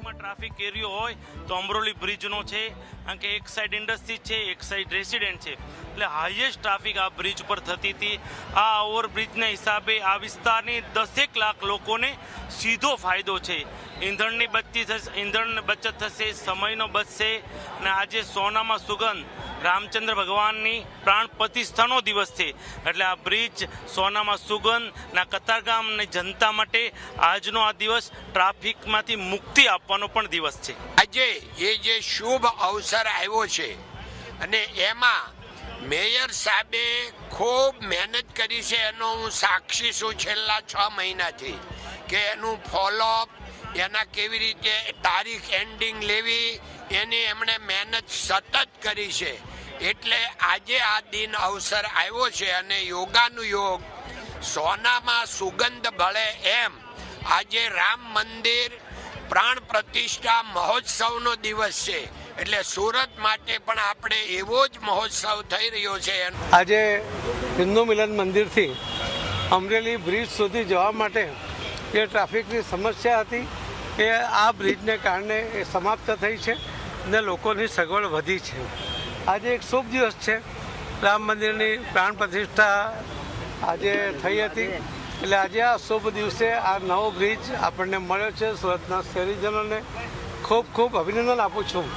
ટ્રાફિકમાં ટ્રાફિક એરિયો હોય તો અમરોલી બ્રિજનો છે, કારણ કે એક સાઈડ ઇન્ડસ્ટ્રી છે, એક સાઈડ રેસિડેન્ટ છે, એટલે હાઈએસ્ટ ટ્રાફિક આ બ્રિજ પર થતી હતી. આ ઓવરબ્રિજના હિસાબે આ વિસ્તારની 10 લાખ લોકોને સીધો ફાયદો છે. ઈંધણની બચત થશે, સમયનો બચશે. અને આજે સોનામાં સુગંધ રામચંદ્ર ભગવાનની પ્રાણ પ્રતિષ્ઠાનો દિવસ છે, એટલે આ બ્રિજ સોનામાં સુગંધ ના કતારગામની જનતા માટે આજનો આ દિવસ ટ્રાફિકમાંથી મુક્તિ આપવાનો પણ દિવસ છે. આજે એ જે શુભ અવસર આવ્યો છે અને એમાં મેયર સાહેબે ખૂબ મહેનત કરી છે, એનો હું સાક્ષી છું છેલ્લા 6 મહિનાથી, કે એનું ફોલોઅપ, એના કેવી રીતે તારીખ એન્ડિંગ લેવી, એની એમણે મહેનત સતત કરી છે. એટલે આજે આ દિન અવસર આવ્યો છે અને યોગાનું યોગ સોનામાં સુગંધ ભળે એમ આજે રામ મંદિર પ્રાણ પ્રતિષ્ઠા મહોત્સવનો દિવસ છે. એટલે સુરત માટે પણ આપણે એવો જ મહોત્સવ થઈ રહ્યો છે. આજે હિન્દુ મિલન મંદિરથી અમરેલી બ્રિજ સુધી જવા માટે જે ટ્રાફિકની સમસ્યા હતી એ આ બ્રિજને કારણે એ સમાપ્ત થઈ છે અને લોકોની સગવડ વધી છે. આજે એક શુભ દિવસ છે. રામ મંદિરની પ્રાણ પ્રતિષ્ઠા આજે થઈ હતી, એટલે આજે આ શુભ દિવસે આ નવો બ્રિજ આપણને મળ્યો છે. સુરતના શહેરીજનોને ખૂબ ખૂબ અભિનંદન આપું છું.